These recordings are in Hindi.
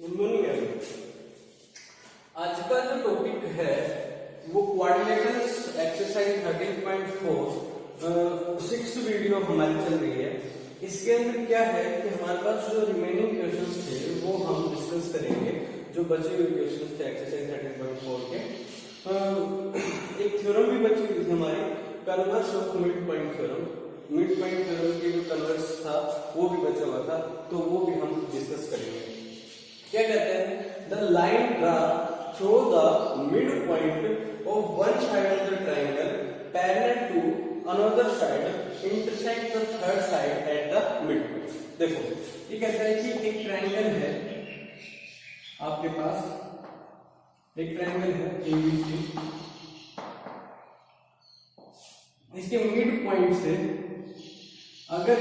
Good morning everyone. आज का जो टॉपिक है वो कोऑर्डिनेटर्स एक्सरसाइज 13.4 सिक्स्थ वीडियो हमारी चल रही है। इसके अंदर क्या है कि हमारे पास जो रिमेनिंग क्वेश्चंस थे वो हम डिस्कस करेंगे। जो बचे हुए क्वेश्चंस थे एक्सरसाइज 13.4 के, एक थ्योरम भी बची हुई थी हमारी, converse of mid point theorem. Mid point theorem के जो कन्वर्स था वो भी बचा हुआ था, तो वो भी हम डिस्कस करेंगे। क्या कहते हैं? The line draw through the mid point of one side of the triangle parallel to another side intersect the third side at the mid point. देखो ये कहता है कि एक ट्राइंगल है आपके पास, एक ट्राइंगल है ABC, इसके मिड पॉइंट से अगर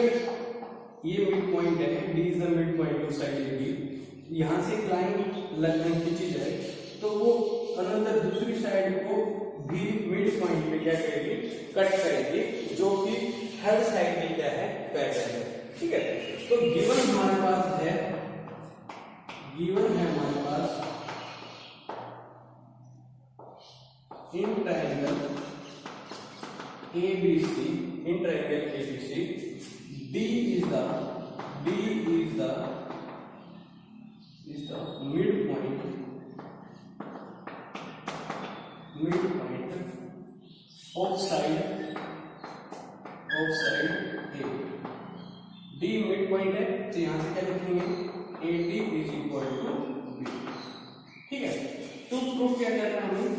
ये मिड पॉइंट है, D is the mid point of side AB, यहां से एक लाइन खींची जाए तो वो अनदर दूसरी साइड को भी मिड पॉइंट पे क्या करेगी, कट करेगी, जो कि थर्ड साइड में क्या है, पैरेलल है। ठीक है, तो गिवन हमारे पास है, हमारे पास in triangle ABC, D is the mid point of side A। D mid point है तो यहां से क्या लिखेंगे, AD is equal to B। ठीक है, तो प्रूफ क्या करना है हमें,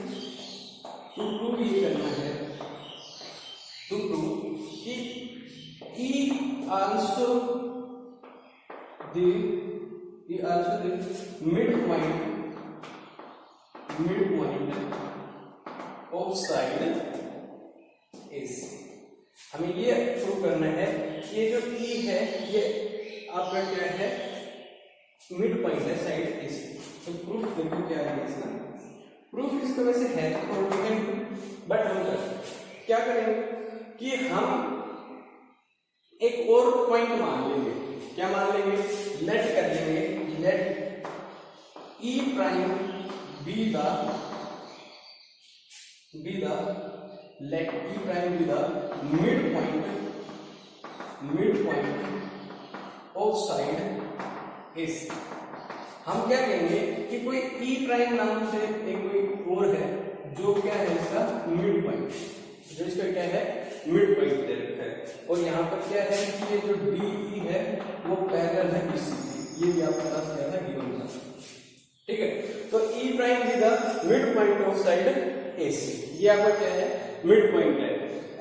तो प्रूफ ये करना है, to prove कि E also the mid point of side AC। हमें ये प्रूव करना है कि ये जो E है ये आपका क्या है, मिड पॉइंट है साइड AC। तो प्रूफ देखो क्या है इसका, प्रूफ इसका वैसे है और बट हम क्या करेंगे कि हम एक और पॉइंट मान लेंगे। क्या मान लेंगे, लेट कर लेंगे, let E prime B the mid point of side AC। हम क्या कहेंगे कि कोई E प्राइम नाम से एक कोई और है जो क्या है इसका मिड पॉइंट, जो इसका क्या है मिड पॉइंट दे रखा है, और यहाँ पर क्या है कि ये जो DE है वो पैरेलल है BC। ये भी आपके पास क्या था, गिवन था। ठीक है, तो E prime is the mid point of side AC। ये आपका क्या है, मिड पॉइंट है।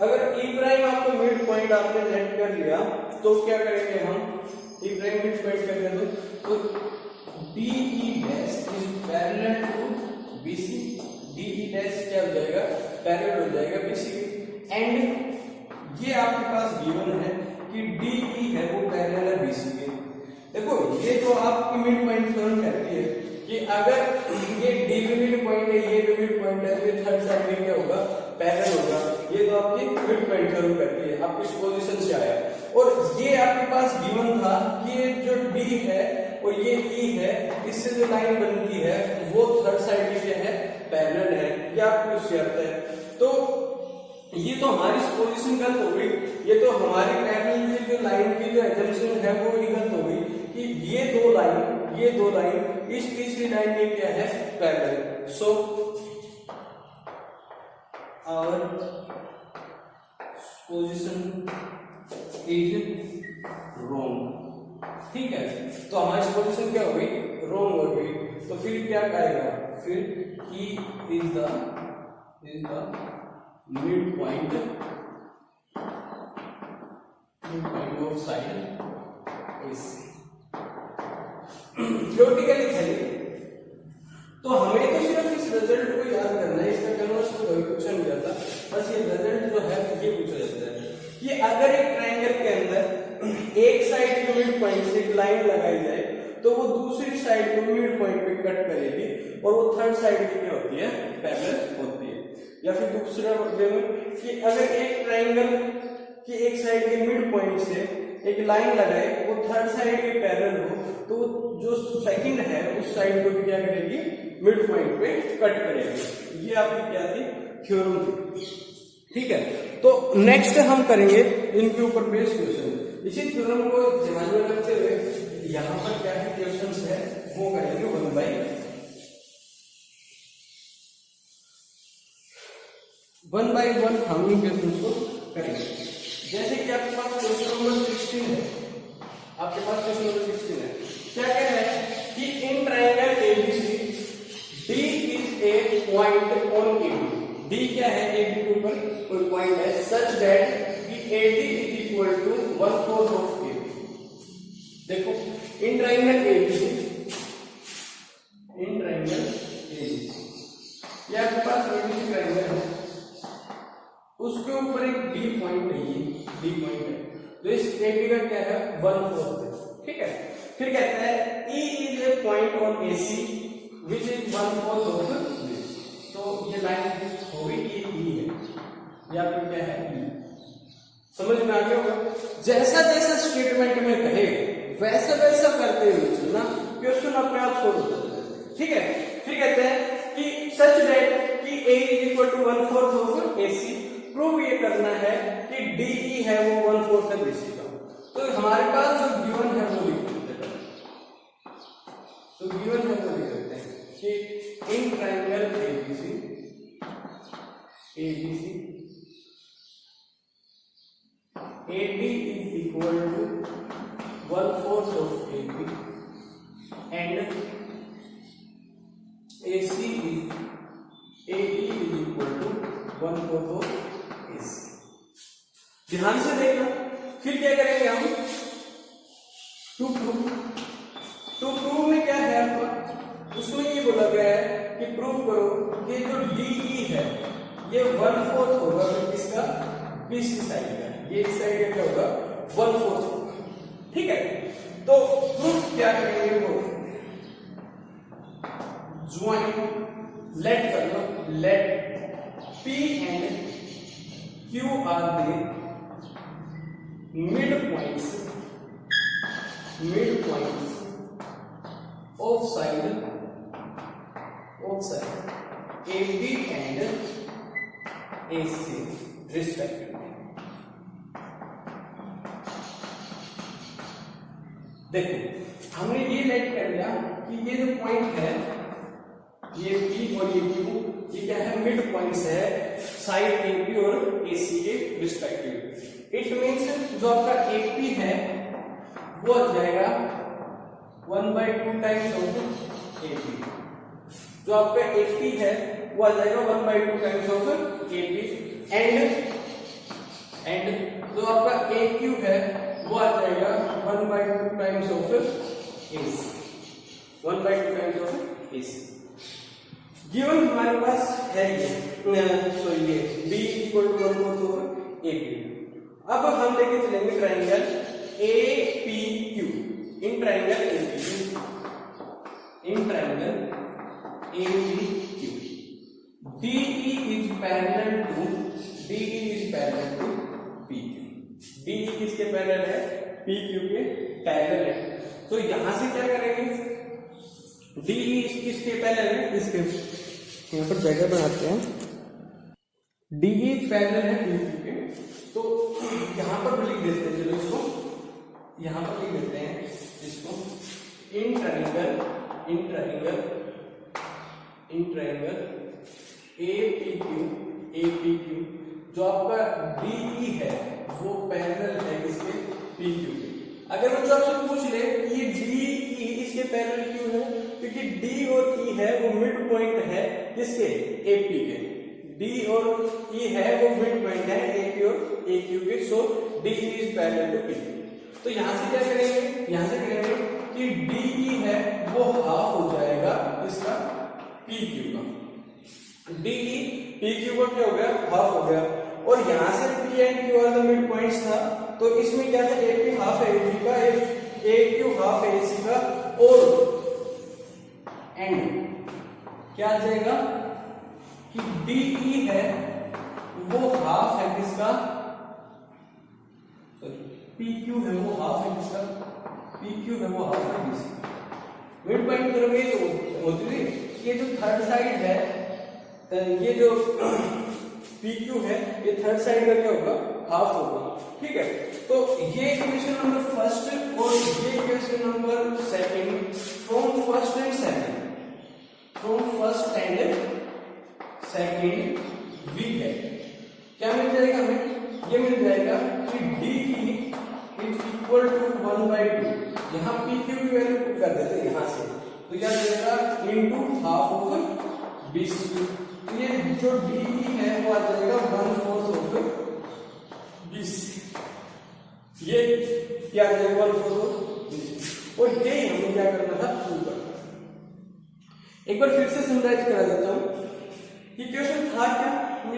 अगर E प्राइम आपको मिड पॉइंट आपने लेट कर लिया तो क्या करेंगे हम, E प्राइम मिड पॉइंट कर लिया तो DE dash is parallel to BC। DE dash क्या हो जाएगा, पैरेलल हो जाएगा BC। एंड ये आपके पास गिवन है कि DE है वो पैरेलल है BC के। देखो ये तो आपकी मिड पॉइंट थ्योरम कहती है कि अगर ये D भी मिड पॉइंट है, ये भी मिड पॉइंट है, तो थर्ड साइड में क्या होगा, पैरेलल होगा। ये तो आपकी मिड पॉइंट थ्योरम कहती है, आपकी पोजीशन से आया। और ये आपके पास गिवन था कि ये जो D है और ये E है, इससे जो लाइन बनती है वो थर्ड साइड में क्या है, पैरेलल है। ये आपको इससे आता है। तो ये तो हमारी पोजीशन गलत हो गई, ये तो हमारी पैरेलल की जो लाइन की जो एजम्पशन है वो ही गलत हो गई कि ये दो लाइन इस तीसरी लाइन में क्या है, parallel. So our position is wrong. ठीक है, तो हमारी पोजीशन क्या हो गई, रॉन्ग हो गई। तो फिर क्या करेगा, फिर E is the mid point of side AC। Theoretically सही, तो हमें तो सिर्फ इस रिजल्ट को याद करना है, इसका कन्वर्स तो कभी पूछा नहीं जाता। बस ये रिजल्ट जो है ये पूछा जाता है कि अगर एक ट्रायंगल के अंदर एक साइड के मिड पॉइंट से एक लाइन लगाई जाए तो वो दूसरी साइड को मिड पॉइंट पे कट करेगी और वो थर्ड साइड की क्या होती है, पैरेलल होती है। या फिर दूसरा वे में कि अगर एक ट्रायंगल की एक साइड के मिड पॉइंट से एक लाइन लगाए वो थर्ड साइड के पैरेलल हो तो जो सेकंड है उस साइड को भी क्या करेगी, मिड पॉइंट पे कट करेगी। ये आपकी क्या थी, थ्योरम थी। ठीक है, तो नेक्स्ट हम करेंगे इनके ऊपर बेस्ड क्वेश्चन। इसी थ्योरम को ध्यान में रखते हुए यहाँ पर क्या है क्वेश्चन है वो करेंगे 1 by 1 हम इन क्वेश्चन को करेंगे। जैसे कि आपके पास क्वेश्चन नंबर 16 है, आपके पास क्वेश्चन नंबर 16 है, क्या कह रहा है कि in triangle ABC D is a point on AB. D क्या है, एबी के ऊपर कोई पॉइंट है सच दैट कि AD is equal to 1/4 of AB. देखो in triangle ABC, in triangle ABC ये आपके पास एबीसी ट्रायंगल है, उसके ऊपर एक डी पॉइंट है, ये डी पॉइंट है जो इस एबी का क्या है 1/4 है। ठीक है, फिर कहता है E is a point on AC which is 1/4 of this. तो ये लाइन होगी कि ई है, या फिर क्या है ई। समझ में आ गया होगा। जैसा जैसा स्टेटमेंट में कहे वैसा वैसा करते हुए चलना, क्वेश्चन अपने आप सोल्व हो जाता है। ठीक है, फिर कहते हैं कि सच दैट कि A is equal to 1/4 of AC. Prove ये करना है कि डीई है वो 1/4 है बीसी का। तो हमारे पास जो गिवन है वो लिख देते हैं, तो गिवन है वो लिख देते हैं कि in triangle ABC AD is equal to 1/4 of AB and AC is AE is equal to 1/4 of AC। ध्यान से देखना, फिर क्या करेंगे हम, टू प्रूव में क्या है आपका, उसमें ये बोला गया है कि प्रूव करो कि जो DE है ये 1/4 होगा किसका, BC साइड का। ये इस साइड का क्या होगा 1/4 होगा। ठीक है, तो प्रूफ क्या करेंगे वो ज्वाइन लेट कर लो, let P and Q are the mid points of side AB and AC respectively. देखो हमने ये लेट कर लिया कि ये जो पॉइंट है ये P और ये Q ये क्या है, मिड पॉइंट्स है साइड AB और AC के रिस्पेक्टिव। इट मींस जो आपका AP है वो आ जाएगा 1/2 टाइम्स ऑफ AB, जो आपका AP है वो आ जाएगा 1/2 टाइम्स ऑफ AB एंड जो आपका AQ है वो आ जाएगा 1/2 times of AC, 1/2 times of AC। Given हमारे पास है ये B equal to 1/4 of AB। अब हम लेके चलेंगे triangle APQ। In triangle APQ DE is parallel to PQ। DE किसके पैरेलल है, PQ के पैरेलल है। तो यहां से क्या करेंगे, DE किसके पैरेलल है, इसके यहाँ पर जगह बनाते हैं, DE पैरेलल है PQ के। तो यहाँ पर लिख देते हैं, चलो इसको यहाँ पर लिख देते हैं इसको इन ट्रायंगल APQ जो आपका DE है वो पैरेलल है इसके PQ के। अगर वो आपसे पूछ ले कि ये DE इसके पैरेलल क्यों है, क्योंकि D और E है वो मिड पॉइंट है किसके, AP के। D और E है वो मिड पॉइंट है AP और AQ के। So DE is parallel to PQ। तो यहां से क्या करेंगे, यहां से करेंगे कि DE है वो हाफ हो जाएगा इसका PQ का। DE PQ का क्या हो गया, हाफ हो गया। और यहां से P and Q are the mid points था, तो इसमें क्या था, AP हाफ है AB का, AQ हाफ है AC का, और एंड क्या आ जाएगा कि DE है वो हाफ है किसका, PQ है वो हाफ है किसका पी क्यू है वो हाफ है बीसी। मिड पॉइंट करोगे तो होती है ये जो थर्ड साइड है, ये जो पी क्यू है ये थर्ड साइड का क्या होगा, हाफ होगा। ठीक है, तो ये इक्वेशन नंबर फर्स्ट और ये equation number second from first and second we है क्या मिल जाएगा हमें, ये मिल जाएगा कि D E is equal to 1/2। यहाँ पी क्यू की वैल्यू पुट कर देते हैं यहाँ से, तो यह जाएगा इनटू हाफ ओवर बीसी। तो ये जो डी ई है वो आ जाएगा 1/4 ओवर बीसी। ये क्या आ जाएगा 1/4 ओवर बीसी। और ये हमें क्या करना था, प्रूव करना। एक बार फिर से समराइज करा देता हूँ। इक्वेशन था क्या,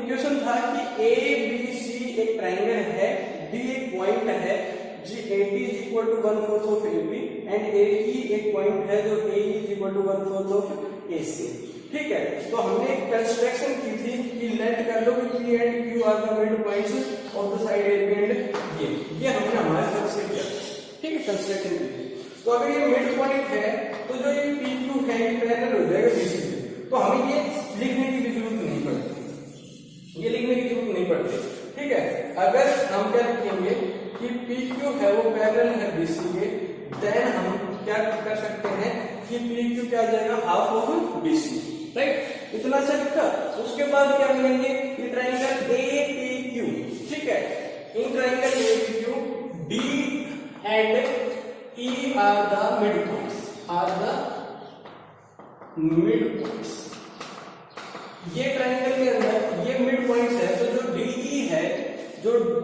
इक्वेशन था कि ए बी सी एक ट्रायंगल है, डी एक पॉइंट है, जी AD is equal to 1/4 of AB and AE एक पॉइंट है जो AE is equal to 1/4 of AC। ठीक है, तो हमने एक कंस्ट्रक्शन की थी कि लेट कर लो कि P and Q are the mid points of the side AB and ये हमने हमारे तरफ से किया। ठीक है, कंस्ट्रक्शन की थी। तो अगर ये मिड पॉइंट है तो जो ये PQ है ये पैरेलल हो जाएगा BC से, तो हमें ये लिखने की भी जरूरत नहीं पड़ती, ये लिखने की जरूरत नहीं पड़ती। ठीक है, अगर हम क्या लिखेंगे कि PQ है वो पैरेलल है BC के, देन हम क्या कर सकते हैं कि PQ क्या आ जाएगा, हाफ ऑफ BC। राइट, इतना सा लिखा। उसके बाद क्या करेंगे, ये ट्रायंगल APQ, ठीक है, in triangle APQ D and E are the mid points, ये ट्रायंगल के अंदर ये मिड पॉइंट्स है, तो जो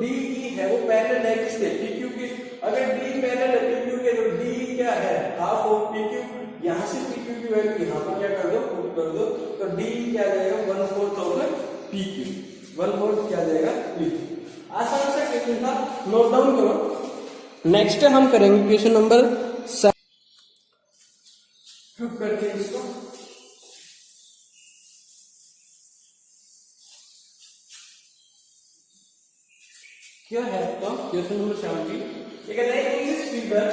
DE है वो पैरेलल है किसके, PQ के। अगर D पैरेलल है PQ के, तो D क्या है, हाफ ऑफ PQ। यहां से PQ की वैल्यू यहां पर क्या कर दो, पुट कर दो, तो D क्या आ जाएगा 1/4 ऑफ PQ, 1/4 क्या आ जाएगा PQ। आसान सा क्वेश्चन था, नोट डाउन करो। नेक्स्ट हम करेंगे क्वेश्चन नंबर 7 करते हैं इसको। क्या है तो क्वेश्चन नंबर 17, ये कहता है in this figure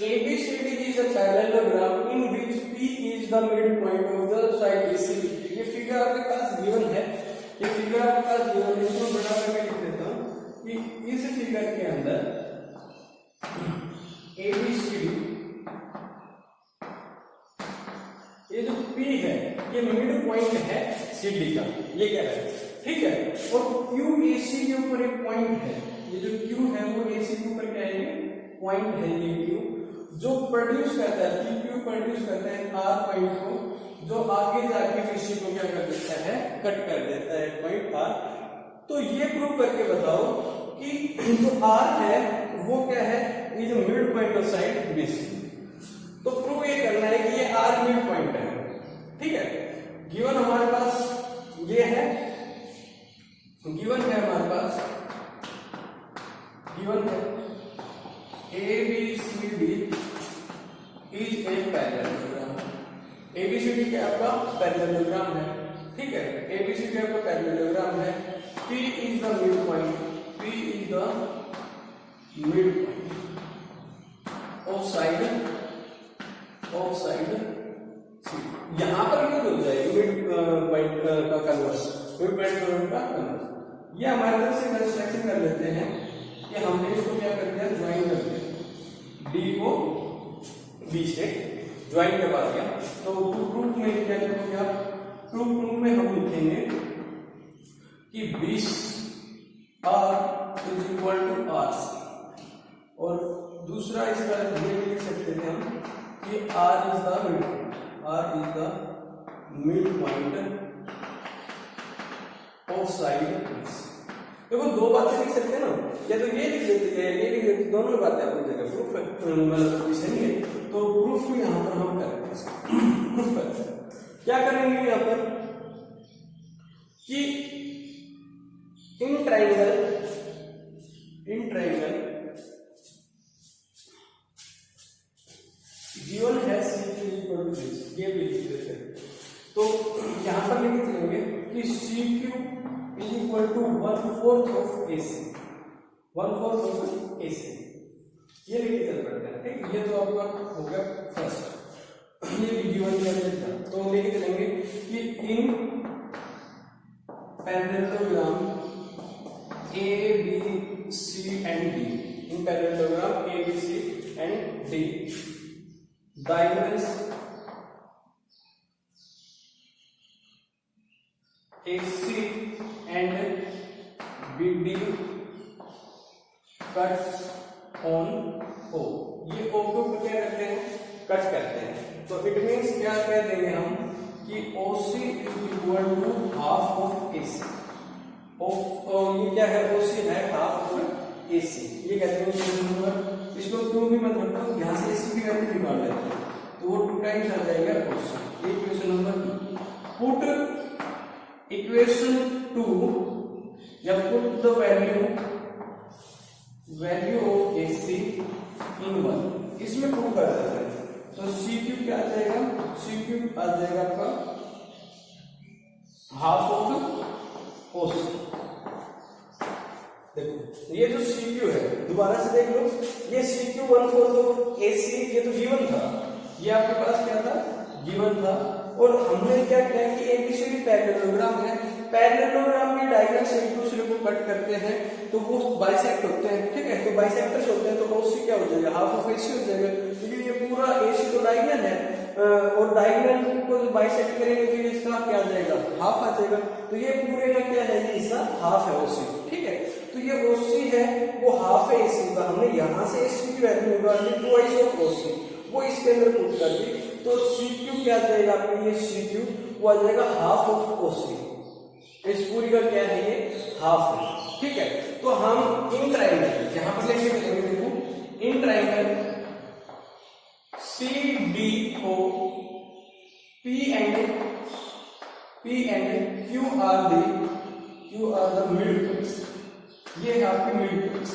ABCD is a parallelogram in which P is the mid point of the side BC। ये फिगर आपके पास गिवन है, ये फिगर आपके पास गिवन है, इसको बड़ा करके लिख देता हूं कि इस फिगर के अंदर ABCD, ये जो P है ये मिड पॉइंट है CD का, ये क्या है। ठीक है, और QAC के ऊपर एक पॉइंट है, ये जो Q है वो AC के ऊपर क्या है, पॉइंट है ये Q, जो प्रोड्यूस करता है, PQ प्रोड्यूस करता है R पॉइंट को, जो आगे जाके BC को क्या कर देता है, कट कर देता है पॉइंट R। तो ये प्रूव करके बताओ कि जो R है वो क्या है, ये जो mid point of side BC। तो प्रूव ये करना है कि ये R मिड पॉइंट है। ठीक है, गिवन हमारे पास ये है, गिवन है हमारे पास, गिवन है ABCD is a parallelogram. ABCD क्या आपका पैरेललोग्राम है। ठीक है, ABCD आपका पैरेललोग्राम है। P is the mid point, P is the mid point of side C। यहां पर यूज हो जाएगी मिड पॉइंट का कन्वर्स, मिड पॉइंट का कन्वर्स। ये हमारी तरफ से कंस्ट्रक्शन कर लेते हैं कि हमने इसको क्या कर दिया, ज्वाइन कर दिया, D को B से ज्वाइन करवा दिया। तो प्रूफ में क्या करोगे आप, प्रूफ में हम लिखेंगे कि BC is equal to RC, और दूसरा इसका ये लिख सकते थे हम कि R is the mid point, R is the mid point of side BC। देखो दो बातें लिख सकते हैं ना, या तो ये लिख देते हैं, ये लिख देते, दोनों बातें अपनी जगह प्रूफ है, मतलब सही है। तो प्रूफ यहां पर हम करते हैं, प्रूफ करते हैं। क्या करेंगे यहां पर कि इन ट्रायंगल गिवन है CQ इक्वल टू दिस, ये भी लिख देते हैं। तो यहां पर लेके चलेंगे कि CQ is equal to 1/4 of AC, 1/4 of AC। ये लेके चल पड़ते हैं, ठीक। ये तो आपका हो गया फर्स्ट, ये गिवन था। तो लेके चलेंगे कि in parallelogram A B C and D, in parallelogram A B C and D, diagonals AC and BD cuts on O, ये O को क्या करते हैं, कट करते हैं। तो इट मीन्स क्या कह देंगे हम कि OC is equal to half of AC। और ये क्या है, OC है हाफ ऑफ AC। ये कहते हैं क्वेश्चन नंबर, इसको क्यों भी मत रखो, यहाँ से AC की वैल्यू निकाल लेते हैं तो वो 2 टाइम्स आ जाएगा OC। ये क्वेश्चन नंबर 2। पुट equation 2 या put the value of AC in 1, इसमें प्रूव कर देते हैं। तो CQ क्या आ जाएगा, CQ आ जाएगा आपका हाफ ऑफ OC। देखो ये जो CQ है, दोबारा से देख लो, ये CQ 1/4 ऑफ AC, ये तो गिवन था, ये आपके पास क्या था, गिवन था। और हमने क्या किया कि एबीसीडी पैरेललोग्राम है, पैरेललोग्राम में डायगोनल से एक दूसरे को कट करते हैं तो वो बाइसेक्ट होते हैं, ठीक है। तो बाइसेक्टर्स होते हैं, तो OC क्या हो जाएगा, हाफ ऑफ AC हो जाएगा, क्योंकि ये पूरा AC तो डायगोनल है, और डायगोनल को बाइसेक्ट करेंगे तो इसका क्या आ जाएगा, हाफ आ जाएगा। तो ये पूरे का क्या है, ये हिस्सा हाफ है OC, ठीक है। तो ये OC है वो हाफ है AC का, हमने यहाँ से AC की वैल्यू निकाल ली, ट्वाइस ऑफ OC, वो इसके अंदर पुट कर दी। तो CQ क्या आ जाएगा आपको, ये CQ वो आ जाएगा हाफ ऑफ OC। इस पूरी का क्या है, ये हाफ है, ठीक है। तो हम इन ट्राइंगल यहां पर लेके चलेंगे, देखो in triangle CDO P and Q are the middle points। ये है आपके मिड पॉइंट्स,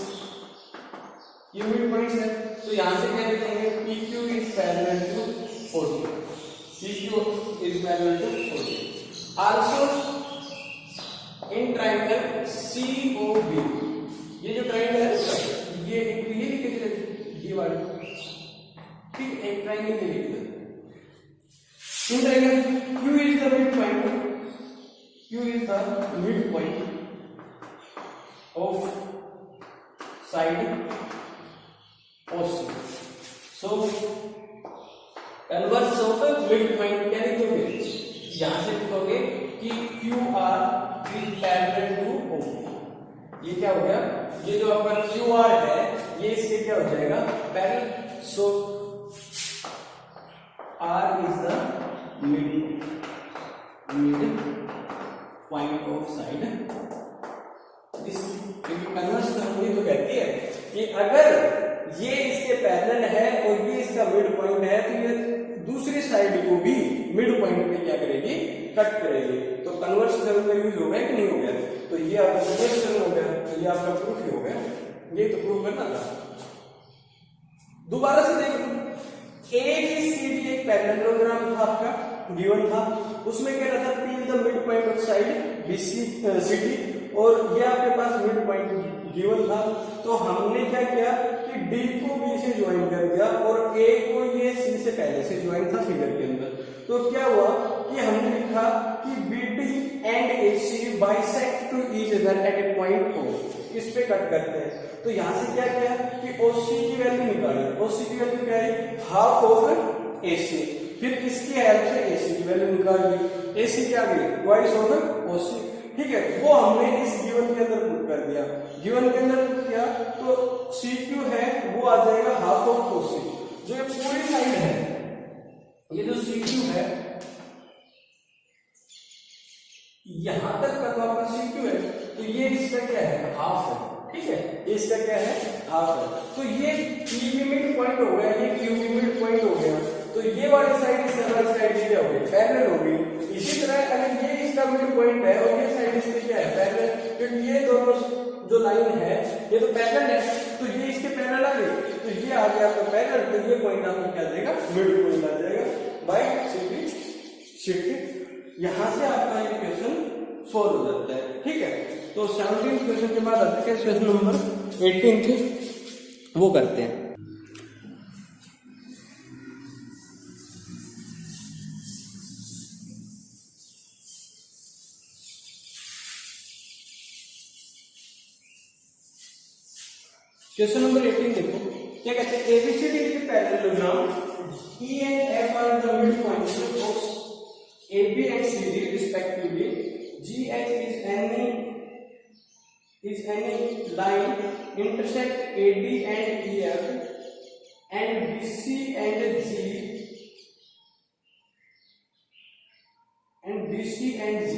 ये मिड पॉइंट्स है। तो यहां से क्या लिखेंगे, PQ is parallel to 40, PQ is parallel to 40। Also in triangle COB, ये जो ट्राइंगल है, ये एक तो ये लिखे थे, ये वाला, ठीक, एक ट्राइंगल ये लिखे थे। In triangle Q is the midpoint, Q is the midpoint of side OC। So converse of midpoint क्या लिखोगे, यहां से लिखोगे कि QR is parallel to O। ये क्या हो गया, ये जो आपका QR है ये इसके क्या हो जाएगा, parallel. So R is the mid point of side। इस कन्वर्स थ्योरम तो कहती है कि अगर ये इसके पैरेलल है और ये इसका मिड पॉइंट है तो ये दूसरी साइड को भी मिड पॉइंट पे क्या करेगी, कट करेगी। तो कन्वर्स थ्योरम का यूज हो गया कि नहीं हो गया, तो ये आपका कन्वर्स थ्योरम हो गया, तो ये आपका प्रूफ ही हो गया, ये तो प्रूफ करना था। दोबारा से देखो, ABCD एक पैरेललोग्राम था आपका, गिवन था, उसमें क्या रहता था, P is the mid point of side BCD, और ये आपके पास मिड पॉइंट गिवन था। तो हमने क्या किया कि D को B से ज्वाइन कर दिया और A को ये C से पहले से ज्वाइन था फिगर के अंदर। तो क्या हुआ कि हमने लिखा कि BD and AC bisect to each other at a point O, इस पे कट करते हैं। तो यहां से क्या किया कि OC की वैल्यू निकाली, OC की वैल्यू क्या है, हाफ ऑफ AC। फिर इसकी हेल्प से AC की वैल्यू निकाल ली, AC क्या गई, ट्वाइस ऑफ OC, ठीक है। वो हमने इस गिवन के अंदर पुट कर दिया, गिवन के अंदर पुट किया तो CQ है वो आ जाएगा हाफ ऑफ OC। जो ये पूरी साइड है, ये जो CQ है यहां तक का तो आपका CQ है, तो ये इसका क्या है, हाफ है, ठीक है, ये इसका क्या है, हाफ है। तो ये PB मिड पॉइंट हो गया, ये QB मिड पॉइंट हो गया, तो ये वाली साइड इस वाली साइड क्या हो गई, पैरेलल हो गई। इसी तरह अगर ये इसका मिड पॉइंट है और ये साइड इसके क्या है, पैरेलल, क्योंकि ये दोनों जो लाइन है ये तो पैरेलल है, तो ये इसके पैरेलल आ गई, तो ये आ गया आपका पैरेलल, तो ये पॉइंट आपको क्या देगा, मिड पॉइंट आ जाएगा बाय सिंपली शिफ्ट। यहां से आपका ये क्वेश्चन सोल्व हो जाता है, ठीक है। तो 17 क्वेश्चन के बाद आते हैं क्वेश्चन नंबर 18 वो करते हैं। क्वेश्चन नंबर 18 देखो क्या कहते हैं, ABCD is a parallelogram, E and F are the midpoints of AB and CD respectively. GH is any line intersect AD and EF, and BC and G,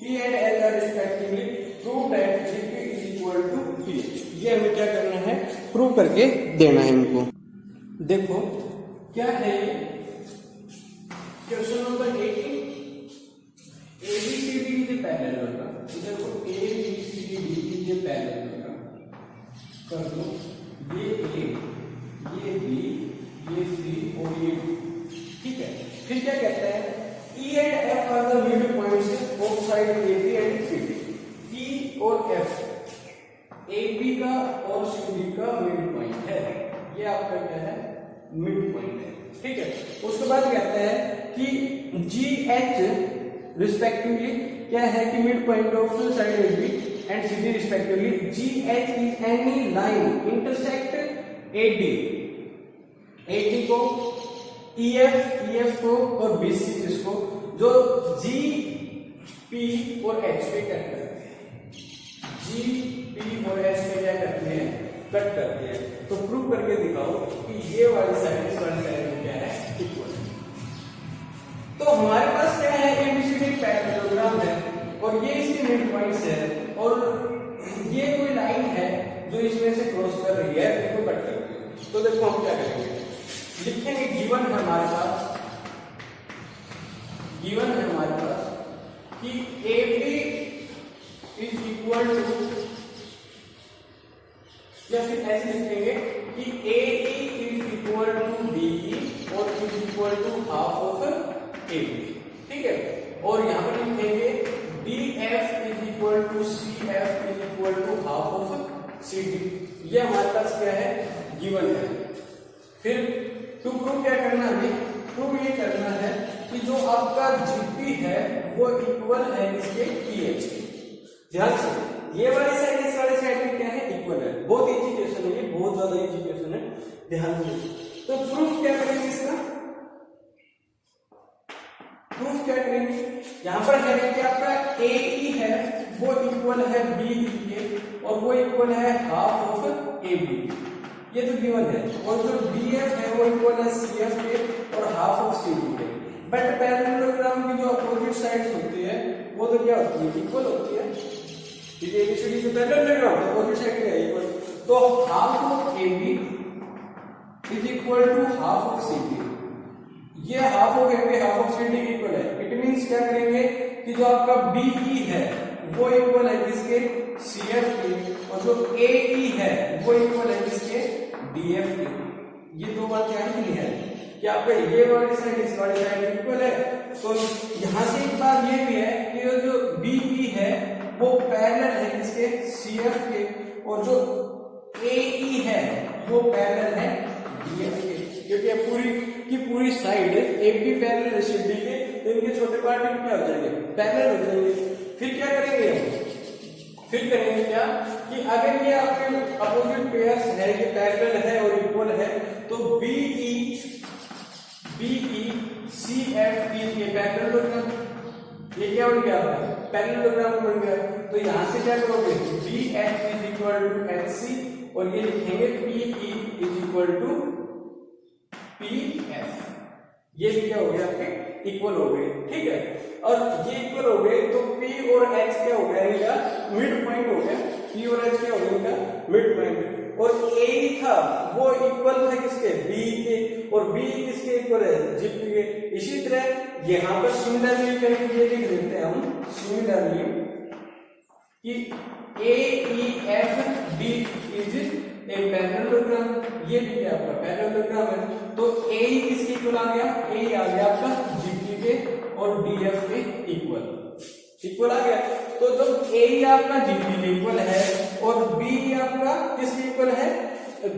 P and L are respectively. Prove that GP is equal to PH. ये हमें क्या करना है, प्रूव करके देना है इनको। देखो क्या है ये question number 18, ABCD is a parallelogram. देखो ABCD is a parallelogram, कर दो ये A, ये B, ये C और ये D, ठीक है। फिर क्या कहता है, E and F are the midpoints of side AB and CD. E और F AB का और CD का मिड पॉइंट है, ये आपका क्या है, मिड पॉइंट है, ठीक है। उसके बाद कहता है कि GH रिस्पेक्टिवली क्या है कि mid point of side AB and CD respectively. GH is any line intersect AD को, EF को और BC इसको, जो GP और H पे कट करते हैं, GP और H पे क्या करते हैं, कट करते हैं। तो प्रूव करके दिखाओ कि ये वाली साइड इस वाली साइड में क्या है, इक्वल है। तो हमारे पास क्या है, ABCD पैरेललोग्राम है और ये इसके मिड पॉइंट्स है और ये कोई लाइन है जो इसमें से क्रॉस कर रही है, इसको कट कर रही है। तो देखो हम क्या करेंगे, लिखेंगे गिवन है हमारे पास कि AB इज इक्वल टू, या फिर ऐसे लिखेंगे कि AE is equal to BE और is equal to half of AB, ठीक है। और यहां पर लिखेंगे DF is equal to CF is equal to half of CD। ये हमारे पास क्या है, गिवन है। फिर टू प्रूव क्या करना है, प्रूव ये करना है कि जो आपका GP है वो इक्वल है इसके PH के। ध्यान से ये वाली साइड इस वाली साइड में क्या है, इक्वल है। बहुत इजी क्वेश्चन है ये, बहुत ज्यादा इजी क्वेश्चन है, ध्यान से। तो प्रूफ क्या करेंगे इसका, प्रूफ क्या करेंगे, यहां पर करेंगे कि आपका AE है वो इक्वल है BE के और वो इक्वल है हाफ ऑफ AB, ये तो गिवन है। और जो DF है वो इक्वल है CF के और हाफ ऑफ CD के। बट पैरेललोग्राम की जो अपोजिट साइड्स होती है वो तो क्या होती है, इक्वल होती है, ठीक है। ABCD जो पैरेललोग्राम अपोजिट साइड का इक्वल, तो half of AB is equal to half of CD। ये half of AB half of CD equal है। इट मींस क्या करेंगे कि जो आपका BE है वो इक्वल है किसके, CF के, और जो AE है वो इक्वल है किसके, DF के। ये दो बात क्या है कि आपका ये वाली साइड इस वाली साइड इक्वल है। तो यहां से एक बात ये भी है कि जो BE है वो पैरेलल है किसके, CF के, और जो AE है वो पैरेलल है DF के, क्योंकि पूरी की पूरी साइड AB पैरेलल है CD के, तो इनके छोटे पार्ट क्या हो जाएंगे, पैरेलल हो जाएंगे। फिर क्या करेंगे, फिर करेंगे क्या कि अगर ये आपके अपोजिट पेयर्स है, ये पैरेलल है और इक्वल है, तो BE CF ये पैरेललोग्राम, ये क्या बन गया, पैरेललोग्राम बन गया। तो यहां से क्या करोगे, BF is equal to NC और ये लिखेंगे PE is equal to PF। ये भी क्या हो गया, आपके इक्वल हो गए, ठीक है। और ये इक्वल हो गए तो P और H क्या हो गया, इनका मिड पॉइंट हो गया। P और H क्या हो गया, इनका मिड पॉइंट। और A था वो इक्वल था किसके, B के, और B किसके इक्वल है, GP के। इसी तरह यहाँ पर सिमिलरली करेंगे, ये लिख देते हैं हम सिमिलरली कि AEFD इज ए पैरेललोग्राम। ये भी क्या आपका पैरेललोग्राम है। तो AE किसके इक्वल आ गया, AE आ गया आपका GP के और DF के इक्वल आ गया। तो जब AE आपका GP के इक्वल है और BE आपका किसके इक्वल है,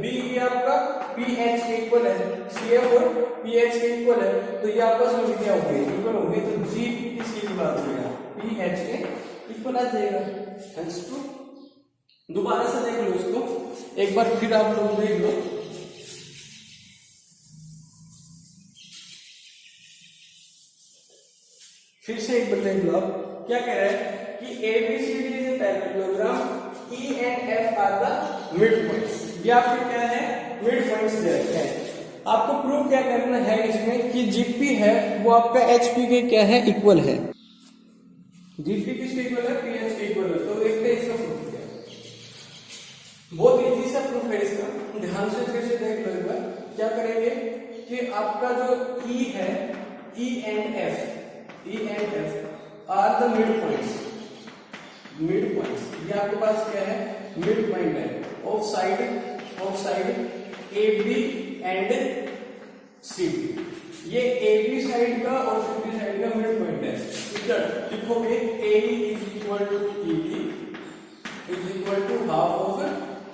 BE आपका PH के इक्वल है, CF और PH के इक्वल है, तो ये आपस में क्या हो गए, इक्वल हो गए। तो GP किसके इक्वल आ जाएगा, PH के इक्वल आ जाएगा। दोबारा से देख लो इसको, एक बार फिर आप लोग देख लो। फिर से एक बार देख लो आप क्या कह रहा है कि ABCD is a parallelogram, E and F are the mid points. ये आपके क्या है, मिड पॉइंट्स दे रखे हैं। आपको प्रूव क्या करना है इसमें कि GP है वो आपका HP के क्या है, इक्वल है। GP किसके इक्वल है, PH के इक्वल है। तो देखते हैं इसका प्रूफ क्या है। बहुत इजी सा प्रूफ है इसका, ध्यान से फिर से देख लो एक बार। क्या करेंगे कि आपका जो E है, E and F are the mid points. ये आपके पास क्या है, मिड पॉइंट है of side AB and CD। ये AB साइड का और CD साइड का मिड पॉइंट है। इधर लिखोगे AE is equal to EB is equal to half of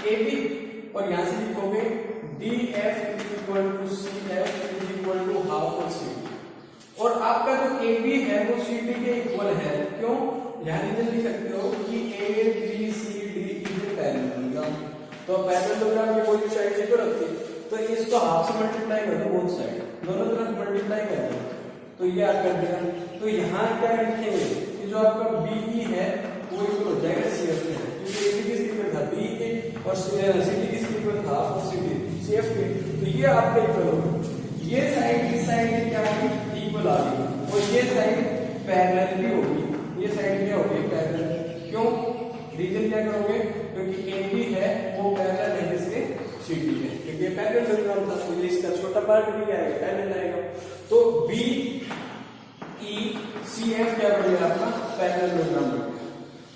AB, और यहां से लिखोगे DF is equal to CF is equal to half of CD। और आपका जो AB है वो CD के इक्वल है। क्यों, यहां रीजन लिख सकते हो कि ABCD इज ए पैरेललोग्राम। तो पैरेललोग्राम की कोई साइड इक्वल होती है तो इसको हाफ से मल्टीप्लाई कर दो, बोथ साइड दोनों तरफ मल्टीप्लाई कर दो, तो ये आप कर देगा। तो यहाँ क्या लिखेंगे कि जो आपका BE है वो इक्वल हो जाएगा CF के, क्योंकि AB किसके इक्वल था, BE के, और CD किसके इक्वल था, हाफ ऑफ CD CF के। तो ये आपका इक्वल होगा। ये साइड इस साइड में क्या होगी, इक्वल आ गई, और ये साइड पैरेलल भी होगी। ये साइड क्या होगी, पैरेलल। क्यों, रीजन क्या करोगे, क्योंकि AB है वो पैरेलल है जिसके CD है, क्योंकि पैरेललोग्राम था तो इसका छोटा पार्ट भी आएगा, पैरेलल आएगा। तो BECF क्या बनेगा आपका, पैरेललोग्राम बनेगा।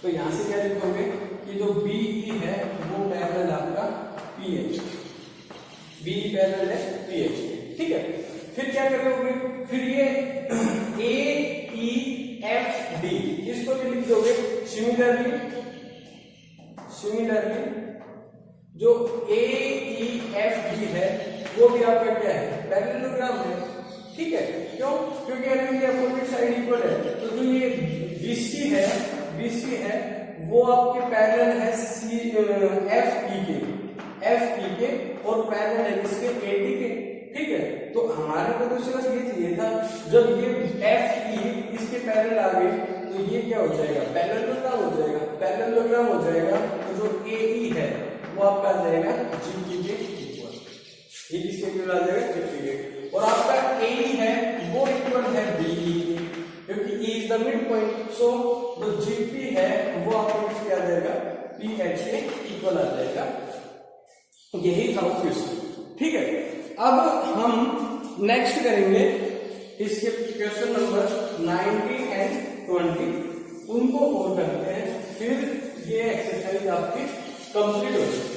तो यहां से क्या लिखोगे कि जो BE है वो पैरेलल आपका PH, BE पैरेलल है PH, ठीक है। फिर क्या करोगे, फिर ये AEFD इसको भी लिख दोगे। सिमिलरली जो AEFD है वो भी आपका क्या है, पैरेललोग्राम है, ठीक है। क्यों, क्योंकि अगर ये अपोजिट साइड इक्वल है तो जो ये BC है वो आपके पैरेलल है FE के और पैरेलल है इसके AD के, ठीक है। तो हमारे को तो सिर्फ ये चाहिए था, जब ये FE इसके पैरेलल आ गए तो ये क्या हो जाएगा, पैरेललोग्राम हो जाएगा। तो जो AE है वो आपका आ जाएगा GP के इक्वल, ये किसके इक्वल आ जाएगा, GP के। और आपका AE है वो इक्वल है BE के, क्योंकि E is the mid point. So जो GP है वो आपको किसके आ जाएगा, PH के इक्वल आ जाएगा। यही था क्वेश्चन, ठीक है। अब हम नेक्स्ट करेंगे इसके क्वेश्चन नंबर 19 एंड 20, उनको और करते हैं, फिर ये एक्सरसाइज आपकी कंप्लीट हो जाएगी।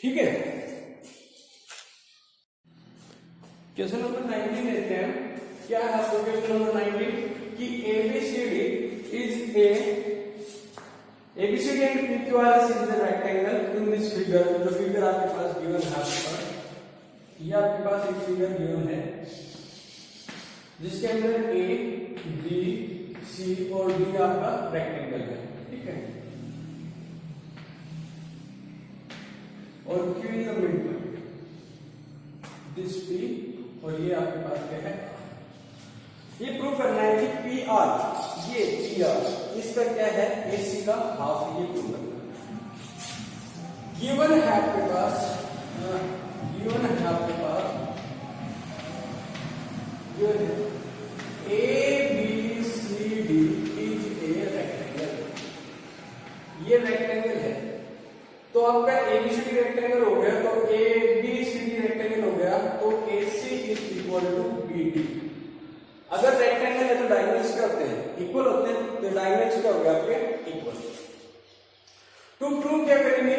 ठीक है, क्वेश्चन नंबर 19 लेते हैं। क्या है आपको क्वेश्चन नंबर 19 कि ABCD and PQRS is a rectangle in this figure। जो फिगर आपके पास गिवन है, आपके पास ये आपके पास एक फिगर गिवन है जिसके अंदर A, B, C और D आपका रेक्टेंगल है, ठीक है। और Q is the mid point, this P, और ये आपके पास क्या है, ये प्रूव करना है कि PR, ये PR इसका क्या है, AC का हाफ, ये प्रूव करना है। गिवन है आपके पास ABCD इज ए रेक्टेंगल, ये रेक्टेंगल है। तो आपका ABCD रेक्टेंगल हो गया, तो ABCD रेक्टेंगल हो गया, तो AC is equal to BD। अगर रेक्टेंगल है तो डायगोनल्स क्या होते हैं, इक्वल होते हैं, तो डायगोनल्स क्या हो गया आपके, इक्वल। टू प्रूव क्या करेंगे,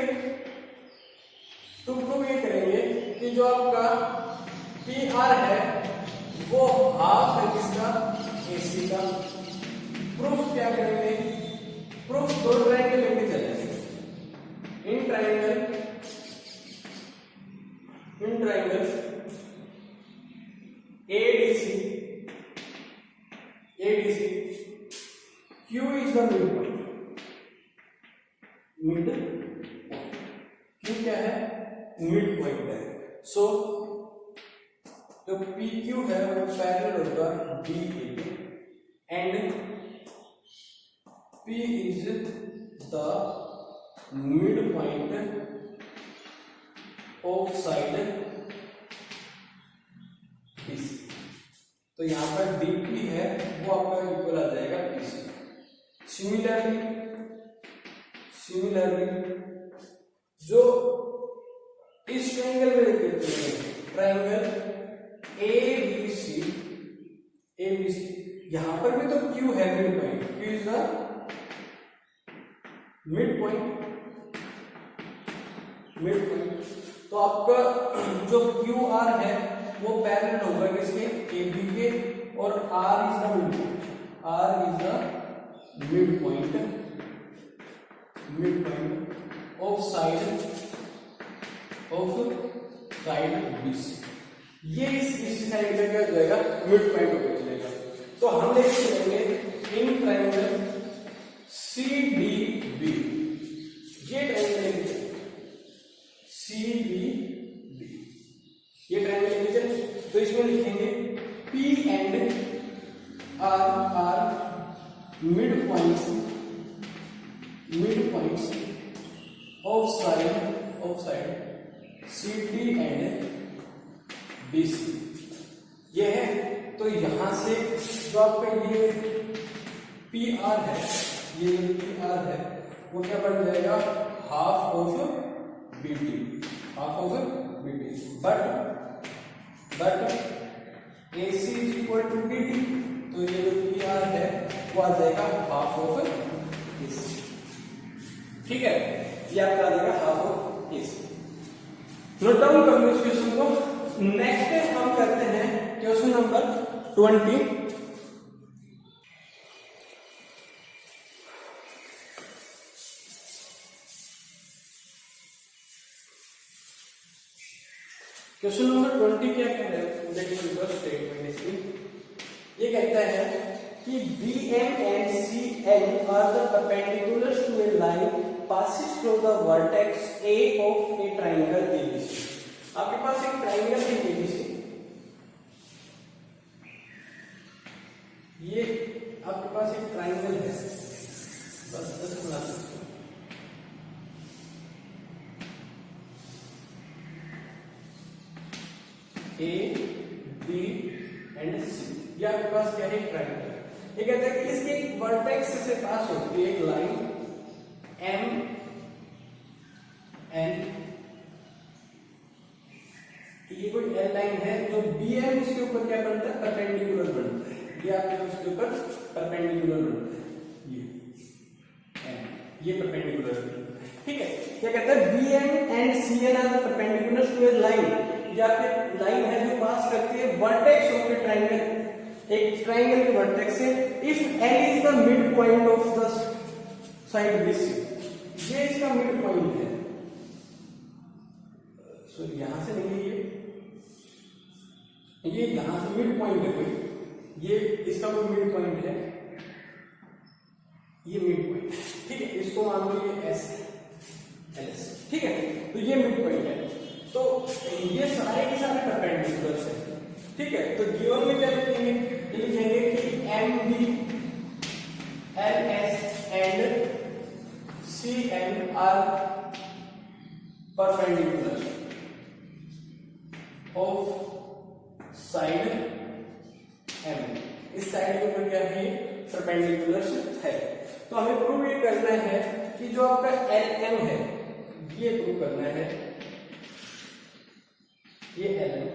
ये करेंगे कि जो आपका PR है वो हाफ है किसका, AC का। प्रूफ क्या करेंगे, प्रूफ दो ट्रायंगल लेके चलेंगे। In triangle ADC Q is the mid point, mid Q क्या है, मिड पॉइंट है। सो जो PQ है वो पैरेलल होगा DA and P is the mid point of side BC। तो यहां पर DP है वो आपका इक्वल आ जाएगा BC। सिमिलरली जो इस ट्रायंगल में देखते हैं, ट्रायंगल ABC, यहां पर भी तो Q है mid point, Q is the mid point. तो आपका जो QR है वो पैरेलल होगा किसके, AB के, और R is the mid point, R is the mid point of side BC। ये इस साइड का क्या हो जाएगा, मिड पॉइंट होकर चलेगा। तो हम लेके चलेंगे इन ट्रायंगल CDB, ये ट्रायंगल CDB, ये ट्रायंगल लेके चले। तो इसमें लिखेंगे P and R mid points of side CD and BC, ये है। तो यहां से जो आपका ये PR है, ये PR है वो क्या बन जाएगा, half of BD, but AC is equal to BD, तो ये जो PR है वो आ जाएगा हाफ ऑफ AC। ठीक है, ये आपका आ जाएगा half of AC। Note down कर लो इस क्वेश्चन को। नेक्स्ट हम करते हैं क्वेश्चन नंबर 20। क्वेश्चन नंबर 20 क्या कह रहे हैं, देखिए स्टेटमेंट इसकी ये कहता है कि BM and CN are the perpendiculars to a line passes through the vertex A of a triangle ABC। आपके पास एक ट्रायंगल है ABC, ये आपके पास एक ट्रायंगल है, बस बना सकते हो। A, B एंड C, ये आपके पास क्या है, ट्रायंगल। ये कहता है कि इसके एक वर्टेक्स से पास होती है एक लाइन MN, ये कोई L लाइन है, जो BM इसके ऊपर क्या बनता है, परपेंडिकुलर बनता है। ये आपके उसके ऊपर परपेंडिकुलर बनता है, ये परपेंडिकुलर। ठीक है, क्या कहता है, BM and CN are the perpendiculars to a line, ये आपकी लाइन है जो पास करती है वर्टेक्स ऑफ ए ट्रायंगल, एक ट्रायंगल के वर्टेक्स से। If L is the mid point of the side BC, ये इसका मिड पॉइंट है। सो यहां से नहीं, ये यहां से मिड पॉइंट है कोई, ये इसका कोई मिड पॉइंट है, ये मिड पॉइंट। ठीक है, इसको मान लो ये S LS। ठीक है, तो ये मिड पॉइंट है। तो ये सारे के सारे परपेंडिकुलर्स हैं। ठीक है, तो गिवन में क्या लिखेंगे, लिखेंगे कि MB LS and CN are perpendicular of side M। इस साइड के ऊपर क्या है, परपेंडिकुलर है। तो हमें प्रूव ये करना है कि जो आपका LM है, ये प्रूव करना है, ये LM,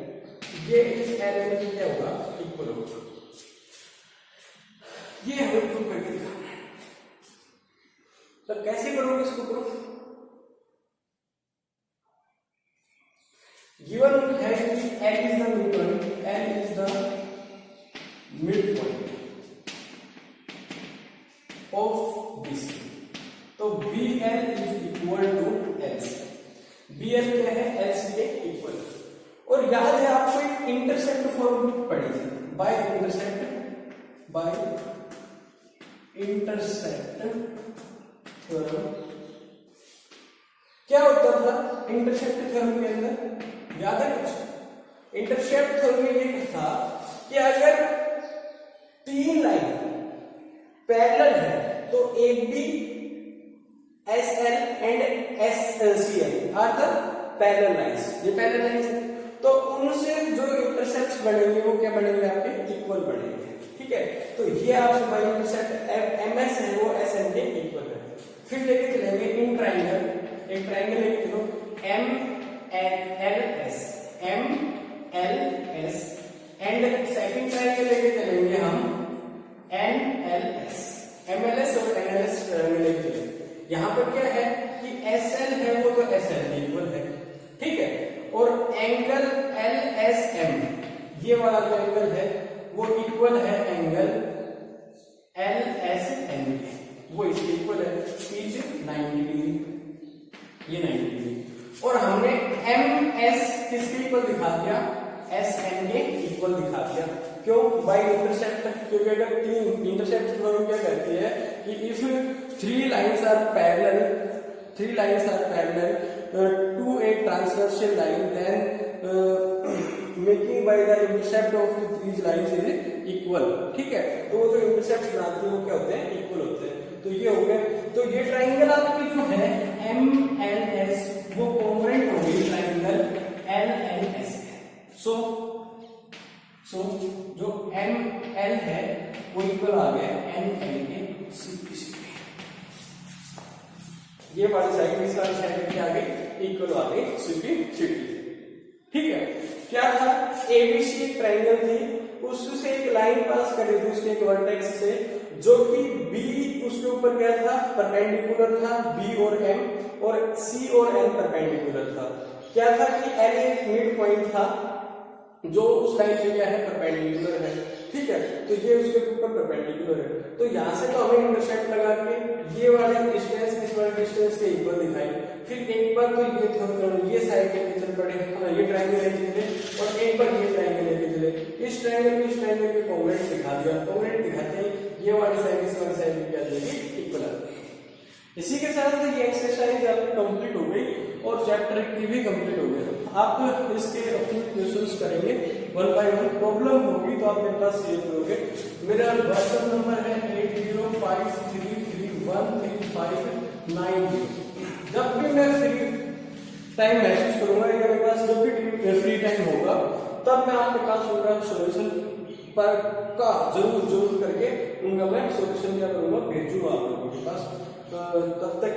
ये इस LM की क्या होगा, इक्वल होगा। ये हमें प्रूव करके दिखाना है। तो कैसे करोगे इसको प्रूफ, गिवन है कि L is the mid point, L is the mid point of BC, तो BL is equal to LC। BL क्या है, LC के इक्वल। और याद है आपको एक इंटरसेप्ट फॉर्म पढ़ी थी, बाय इंटरसेप्ट थ्योरम। क्या होता था इंटरसेप्ट थ्योरम के अंदर, याद है कुछ? इंटरसेप्ट थ्योरम में ये था कि अगर तीन लाइन पैरेलल है तो एक भी SL and SCL are the parallel lines, ये पैरेलल लाइंस है, तो उनसे जो इंटरसेप्ट्स बनेंगे वो क्या बनेंगे? आपके इक्वल बनेंगे, ठीक है। तो ये आपके बाई इंटरसेप्ट MS है वो SN के इक्वल है। फिर लेके चलेंगे इन ट्राइंगल, एक ट्राइंगल लेके चलो MLS एंड सेकंड ट्राइंगल लेके चलेंगे हम MLS और NLS ट्राइंगल लेके चलेंगे। यहाँ पर क्या है कि SL है वो तो SL के इक्वल है, ठीक है, और एंगल LSM ये वाला जो एंगल है वो इक्वल है एंगल LSM के, वो इसके इक्वल है, पीछे 90 डिग्री, ये 90 डिग्री। और हमने MS किसके इक्वल दिखा दिया? SN के इक्वल दिखा दिया। क्यों? बाय इंटरसेप्ट, क्योंकि अगर तीन इंटरसेप्ट थ्योरम क्या कहती है कि if three lines are parallel to a transversal line then making by the intercept of these lines is equal, ठीक है। तो वो जो इंटरसेप्ट बनाते हैं वो क्या होते हैं? इक्वल होते हैं। तो ये हो गए, तो ये ट्राइंगल आपकी जो है MLS वो कॉन्ग्रुएंट हो गई ट्राइंगल LNS। सो जो ML है वो इक्वल आ गया NL के CP। ये वाली साइड इस वाली साइड की आ गई इक्वल आ गई CP, ठीक है। क्या था? ABC एक ट्राइंगल थी, उससे एक लाइन पास करी थी उसके एक वर्टेक्स से, जो कि B उसके ऊपर क्या था? परपेंडिकुलर था, B और M, और C और N परपेंडिकुलर था। क्या था कि L एक मिड पॉइंट था जो उस लाइन पे क्या है? परपेंडिकुलर है, ठीक है। तो ये उसके ऊपर परपेंडिकुलर है, तो यहां से तो हमें इंटरसेप्ट लगा के ये वाले डिस्टेंस इस वाले डिस्टेंस के इक्वल दिखाई। फिर एक बार तो ये साइड लेके चल पड़े, ये ट्रायंगल लेके चले, और एक बार ये ट्रायंगल लेके चले, इस ट्रायंगल के कॉन्ग्रुएंट दिखा दिया। कॉन्ग्रुएंट दिखाते ही ये वाली साइड इस वाली साइड क्या जाएगी? इक्वल आ जाएगी। इसी के साथ ये एक्सरसाइज आपकी कंप्लीट हो गई और चैप्टर की भी कंप्लीट हो गया। आप इसके अपने क्वेश्चंस करेंगे 1 बाय 1, प्रॉब्लम होगी तो आप मेरे पास शेयर करोगे। मेरा व्हाट्सएप नंबर है 8053313590। जब भी मैं फ्री टाइम महसूस करूंगा या मेरे पास जब भी फ्री टाइम होगा तब मैं आपके पास उनका सोल्यूशन पर का जरूर करके उनका मैं सोल्यूशन क्या करूंगा? भेजूंगा आप लोगों के पास। तब तक